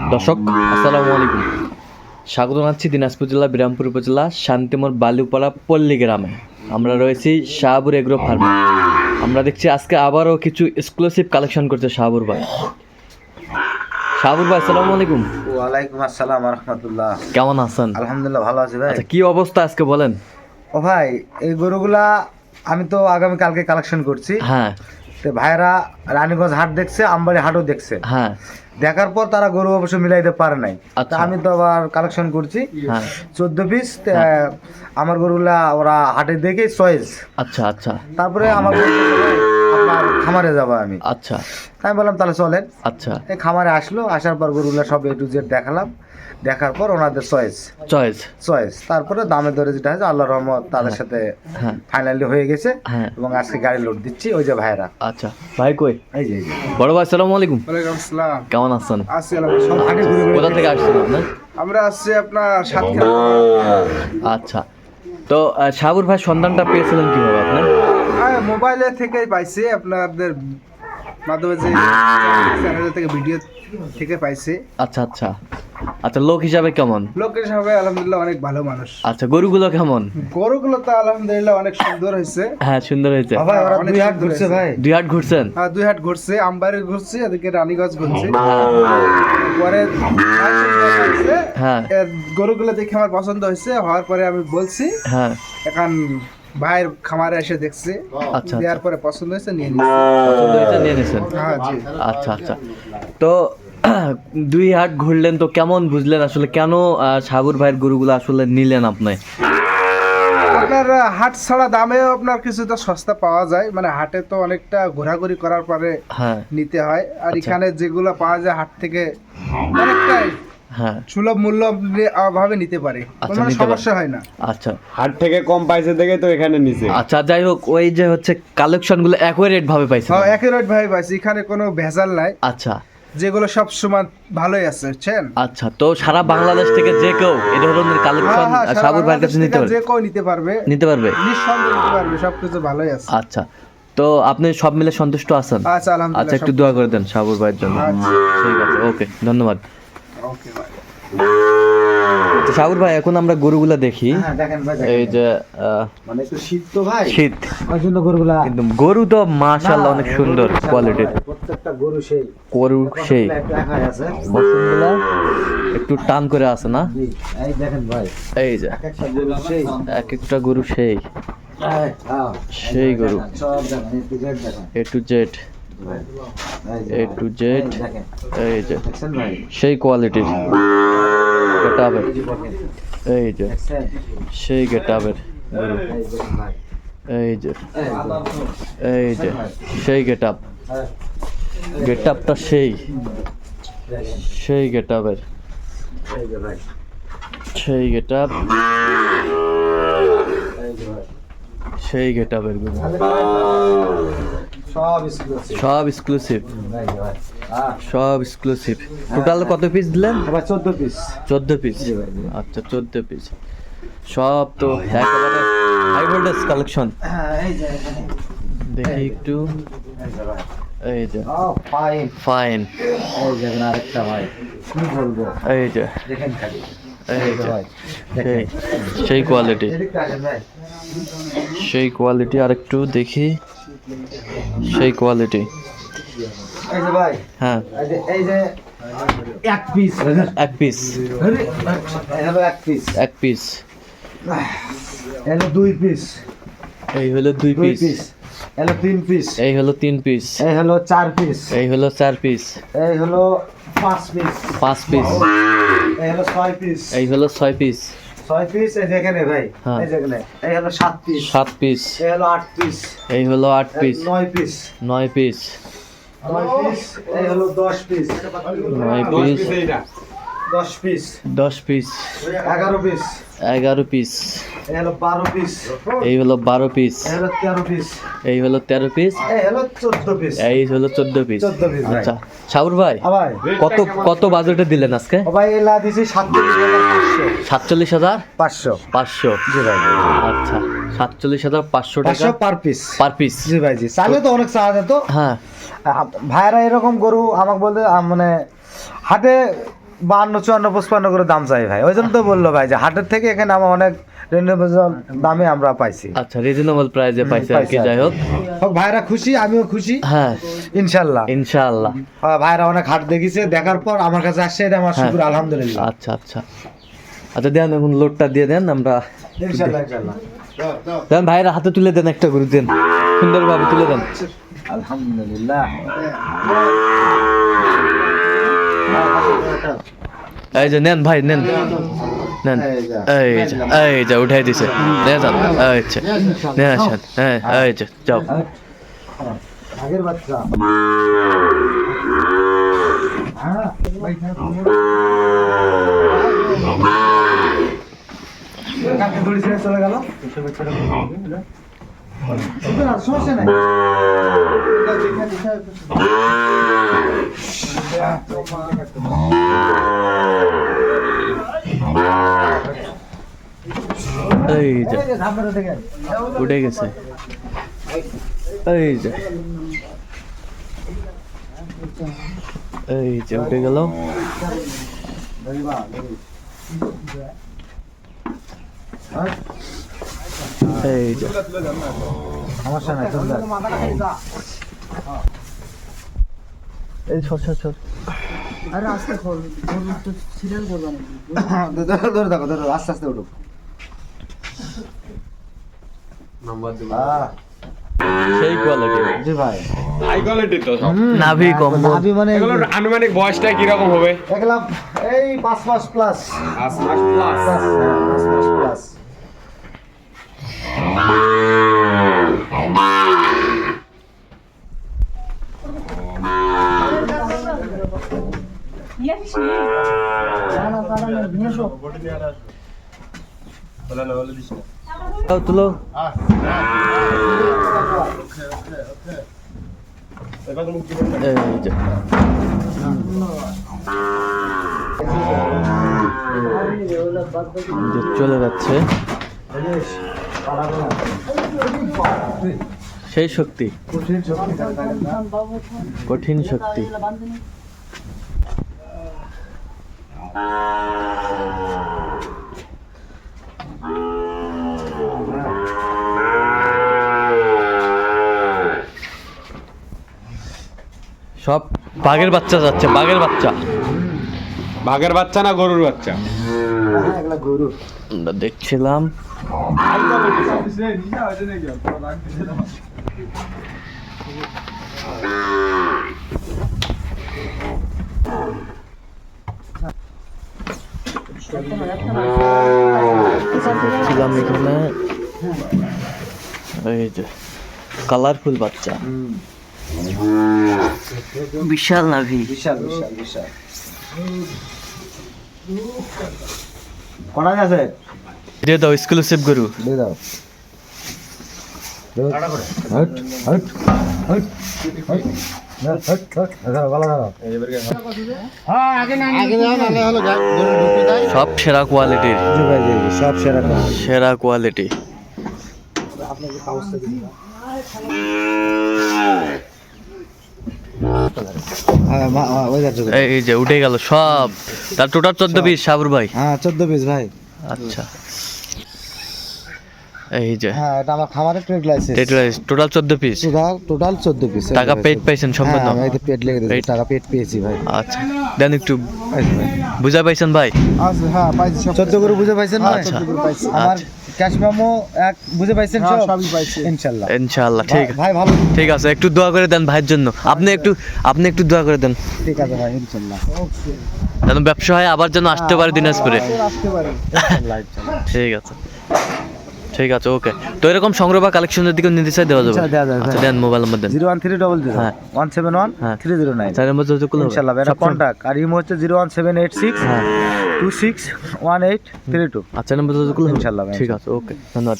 দর্শক আসসালামু আলাইকুম, স্বাগত জানাচ্ছি দিনাজপুর জেলা বিরামপুর উপজেলা শান্তিমোড় বালুপাড়া পল্লী গ্রামে। আমরা রয়েছি শাহাবুর এগ্রো ফার্মে। আমরা দেখছি আজকে আবারও কিছু এক্সক্লুসিভ কালেকশন করছে শাহাবুর ভাই। শাহাবুর ভাই আসসালামু আলাইকুম। ওয়ালাইকুম আসসালাম রাহমাতুল্লাহ। কেমন আছেন? আলহামদুলিল্লাহ ভালো আছি ভাই। আচ্ছা, কি অবস্থা আজকে বলেন? ও ভাই, এই গরুগুলা আমি তো আগামী কালকে কালেকশন করছি। হ্যাঁ তো ভাইরা রানীগঞ্জ হাট দেখছে, আমবাড়ি হাটও দেখছে। হ্যাঁ দেখার পর তারা গরু অবশ্য মিলাইতে পারে নাই। আচ্ছা। তা আমি তো আবার কালেকশন করছি হ্যাঁ 14 পিস। আমার গরুগুলা ওরা হাটে দেখে চয়েস। আচ্ছা আচ্ছা তারপরে আমার বলতেছে, ভাই, আপনার খামারে যাবো আমি। আচ্ছা আমি বললাম তাহলে চলেন। আচ্ছা এই খামারে আসলো, আসার পর গরুগুলা সব A to Z দেখালাম। দেখার পর ওনাদের চয়েস তারপরে দামে দরে যেটা আছে আল্লাহর রহমত তাদের সাথে হ্যাঁ ফাইনালি হয়ে গেছে। হ্যাঁ এবং আজকে গাড়ি লোড দিচ্ছি। ওই যে ভাইরা, আচ্ছা ভাই কই? এই যে বড় ভাই আসসালামু আলাইকুম। ওয়ালাইকুম আসসালাম। কেমন আছেন? আছি আলহামদুলিল্লাহ। আগে ঘুরে ঘুরে কোথা থেকে আসছেন আপনার? আমরা আসছি আপনার সাতক্ষীরা। আচ্ছা, তো শাহাবুর ভাই সন্ধানটা পেয়েছিলেন কিভাবে আপনি? মোবাইলে থেকেই পাইছি, আপনাদের মাধ্যমে যে চ্যানেল থেকে ভিডিও থেকে পাইছি। আচ্ছা আচ্ছা আচ্ছা, লোক হিসাবে কেমন? লোকের সবাই আলহামদুলিল্লাহ অনেক ভালো মানুষ। আচ্ছা, গরুগুলো কেমন? গরুগুলো তো আলহামদুলিল্লাহ অনেক সুন্দর হয়েছে। হ্যাঁ সুন্দর হয়েছে। ভাই ওরা অনেক দুই হাট সুন্দর ঘুরছে হয়েছে। ভাই। দুই হাট ঘুরছেন? দুই হাট ঘুরছে, আমবাড়ি ঘুরছি, এদিকে রানীগঞ্জ ঘুরছি। পরে হ্যাঁ গরুগুলো দেখে আমার পছন্দ হয়েছে, হওয়ার পরে আমি বলছি হ্যাঁ এখন ভাইয়ের খামারে এসে দেখছি, আচ্ছা দেওয়ার পরে পছন্দ হয়েছে নিয়ে নিচ্ছি। পছন্দ হয়েছে নিয়ে নিয়েছেন? হ্যাঁ জি। আচ্ছা আচ্ছা, তো দুই হাট ঘুরলেন তো কেমন বুঝলেন আসলে কেন শাহাবুর ভাইয়ের গরুগুলো আসলে নিলেন আপনি? আপনার হাট ছাড়া দামেও আপনার কিছুটা সস্তা পাওয়া যায়, মানে হাটে তো অনেকটা ঘোরাঘুরি করার পরে হ্যাঁ নিতে হয়, আর আচ্ছা। এখানে যেগুলো পাওয়া যায় হাট থেকে অনেকটাই হ্যাঁ সুলভ মূল্য ভাবে নিতে পারে, আচ্ছা, কোনো নিতে পারে। সমস্যা হয় না। আচ্ছা হাট থেকে কম পাইছে দেখে তো এখানে নিছে। আচ্ছা, যাই হোক, ওই যে হচ্ছে কালেকশনগুলো অ্যাকুরেট ভাবে পাইছেন? হ্যাঁ একুরেট ভাবে পাইছি, এখানে কোনো ভেজাল নাই, আচ্ছা যেগুলো সব সময় ভালোই আছে, বুঝছেন? আচ্ছা, তো সারা বাংলাদেশ থেকে যে কেউ এই ধরনের কালেকশন হ্যাঁ, সারা শাহাবুর ভাইয়ের কাছে বাংলাদেশ নিতে থেকে পারবে? যে কেউ নিতে পারবে, নিতে পারবে? নিঃসন্দেহে নিতে পারবে, সবকিছু ভালোই আছে। আচ্ছা, তো আপনি সব মিলে সন্তুষ্ট আছেন? আচ্ছা আচ্ছা, আলহামদুলিল্লাহ। একটু দোয়া করে দেন শাহাবুর ভাইয়ের জন্য। আচ্ছা। ঠিক আছে, ওকে, ধন্যবাদ। ওকে ভাই। তো শাহাবুর ভাই, এখন আমরা গরুগুলা দেখি। হ্যাঁ দেখেন ভাই, এই যে মানে একটু শীত তো ভাই, শীত, ওই জন্য গরুগুলা কিন্তু গরু তো মাশাআল্লাহ অনেক সুন্দর কোয়ালিটির প্রত্যেকটা গরু সেই গরু, সেই একটু একাই আছে। বসনগুলা একটু টান করে আছে না? জি, এই দেখেন ভাই, এই যে এক একটা গরু সেই এক একটা গরু সেই হ্যাঁ, সেই গরু, সব দেখেন একটু জেড দেখেন এ টু জেড, এই এ টু জেড, দেখেন, এই যে দেখছেন ভাই, সেই কোয়ালিটির গেটাবের, এই যে দেখেন, এই যে দেখছেন, সেই গেটাবের গরু, এই যে ভাই, এই যে এই এই যে সেই গেটাপ, হ্যাঁ, গেটাপটা সেই দেখেন, সেই গেটাবের, এই যে ভাই, সেই গেটাপ, এই যে ভাই, সেই গেটাবের গরু, সব exclusive। সব এক্সক্লুসিভ, এই যে ভাই, সব এক্সক্লুসিভ। টোটাল কত পিস দিলেন? এবার 14 পিস। 14 পিস। জি ভাই, জি। আচ্ছা, 14 পিস, সব তো একেবারে হাই ভোল্টেজ কালেকশন। হ্যাঁ, এই যে এখানে, দেখি একটু, এই যে ভাই, এই যে ফাইন, ফাইন, এই যে এখানে আরেকটা ভাই, কি বলবো, এই যে দেখেন খালি, এই যে ভাই, সেই সেই কোয়ালিটি, এদিকটা আসেন ভাই, সেই কোয়ালিটি, আর একটু দেখি, সেই কোয়ালিটি। এই যে ভাই, হ্যাঁ, এই যে এক পিস, এক পিস, হলো এক পিস, এক পিস, হলো দুই পিস, এই হলো দুই দুই পিস, পিস, হলো তিন পিস, এই হলো 3 পিস, এই হলো চার পিস, এই হলো 4 পিস, এই হলো পাঁচ পিস, 5 পিস, এই হলো ছয় পিস, এই হলো 6 পিস, ছয় পিস, এই দেখেন ভাই, হ্যাঁ। এই যেখানে, এই হলো সাত পিস, 7 পিস, এই হলো আট পিস, এই হলো 8 পিস, নয় পিস, 9 পিস, নয় পিস, এই হলো 10 piece, 9 piece, 10 piece, 10 piece, 11 piece, 11 piece, এই হলো 12 পিস, এই হলো 12 পিস, এই হলো 13 পিস, এই হলো 13 পিস, এই হলো 14 পিস, এই হলো 14 পিস। 14 পিস ভাই। আচ্ছা শাহুর ভাই, ভাই, কত কত বাজেটে দিলেন আজকে? ও ভাই এলা দিছি 47,500, 47,500। 500, জি ভাই, আচ্ছা, 47,500 টাকা 500 পার পিস, পার পিস। জি ভাই, জি চাইলে তো অনেক চাওয়া যেত। হ্যাঁ ভাইরা এরকম গরু আমাকে বলতে মানে হাটে 52, 54, 55 করে দাম চাই ভাই। ওই জন্য তো বললো ভাই যে হাটের থেকে এখানে আমার অনেক রিজনেবল দামে আমরা পাইছি। আচ্ছা, রিজনেবল প্রাইসে পাইছে আর কি। যাই হোক, হোক ভাইরা খুশি, আমিও খুশি হ্যাঁ ইনশাল্লাহ। ইনশাআল্লাহ। ভাইরা অনেক হাট দেখিছে, দেখার পর আমার কাছে আসছে, এটা আমার শুকর আলহামদুলিল্লাহ। আচ্ছা আচ্ছা আচ্ছা, দেন এখন লোডটা দিয়ে দেন, আমরা ইনশাল্লাহ ইনশাল্লাহ। দেন ভাইরা হাতে তুলে দেন, একটা করে দেন, সুন্দরভাবে তুলে দেন। আলহামদুলিল্লাহ। এই যে নেন ভাই, নেন নেন, এই যে উঠাই দিছে, নিয়ে যান, আচ্ছা নিয়ে আসেন, হ্যাঁ এই যে যাও। আগের বাচ্চা দড়ি ছেড়ে চলে গেল, সমস্যা নাই। এই যে উঠে গেছে, এই যে এই যে উঠে গেল। এই যে সমস্যা নাই, এই ছোট ছোট ধরে দেখো, ধরো আস্তে আস্তে উঠো। সেই কোয়ালিটি। জি ভাই, হাই কোয়ালিটি তো সব। নাভি কম, নাভি মানে এগুলোর আনুমানিক বয়সটা কিরকম হবে? দেখলাম এই 5 মাস প্লাস। 5 মাস প্লাস। 5 মাস প্লাস। তুলো। এই যে চলে যাচ্ছে সেই শক্তি, কঠিন শক্তি। সব বাঘের বাচ্চা যাচ্ছে, বাঘের বাচ্চা। বাঘের বাচ্চা না গরুর বাচ্চা? এগুলা গরু। আমরা দেখছিলাম দেখছিলাম এখানে এই যে কালারফুল বাচ্চা, বিশাল নাভি। বিশাল বিশাল বিশাল। কটা আছে? দিয়ে দাও এক্সক্লুসিভ গরু। দিয়ে দাও। Hot hot hot hot hot hot. গলা দাও। হ্যাঁ, আগে না হলো গরু ঢুকে যায়। সব সেরা কোয়ালিটির, জি ভাই জি, সব সেরা কথা। সেরা কোয়ালিটি। এই যে উঠে গেল সব, তার টোটাল 14 পিস সাবুর ভাই। হ্যাঁ 14 পিস ভাই। আচ্ছা, এই যে হ্যাঁ, এটা আমার খামারের trade licence. Total 14 piece. Total 14 piece. টাকা পেড পাইছেন সম্পূর্ণ? হ্যাঁ, আমি পেড লেগে দিয়েছি, টাকা পেড পেয়েছি ভাই। আচ্ছা, দেন একটু বুঝা পাইছেন ভাই? আচ্ছা, হ্যাঁ পাইছি সব। 14 করে বুঝে পাইছেন ভাই? আচ্ছা, আমার ক্যাশ মেমো এক বুঝে পাইছেন সব? সবই পাইছি ইনশাআল্লাহ। ইনশাআল্লাহ। ঠিক আছে ভাই, ভালো। ঠিক আছে, একটু দোয়া করে দেন ভাইয়ের জন্য। আপনি একটু দোয়া করে দেন, ঠিক আছে ভাই ইনশাআল্লাহ। যেন ব্যবসা হয়, আবার যেন আসতে পারে দিনাজপুরে। আসতে পারে ঠিক আছে ঠিক আছে, ওকে। তো এরকম সংগ্রহ বা কালেকশনের দিকে নিতে চাই দেওয়া যাবে? আচ্ছা, দেওয়া যাবে। আচ্ছা, দেন মোবাইল নাম্বার দেন। 01300 হ্যাঁ। 171 হ্যাঁ। 309। চার নম্বর যোগাযোগ করলে হবে? ইনশাআল্লাহ এটা কন্টাক্ট। আর ইমো হচ্ছে 01786 হ্যাঁ। 261832। আচ্ছা, নম্বর যোগাযোগ করলে হবে? ইনশাআল্লাহ ভাই। ঠিক আছে, ওকে, ধন্যবাদ।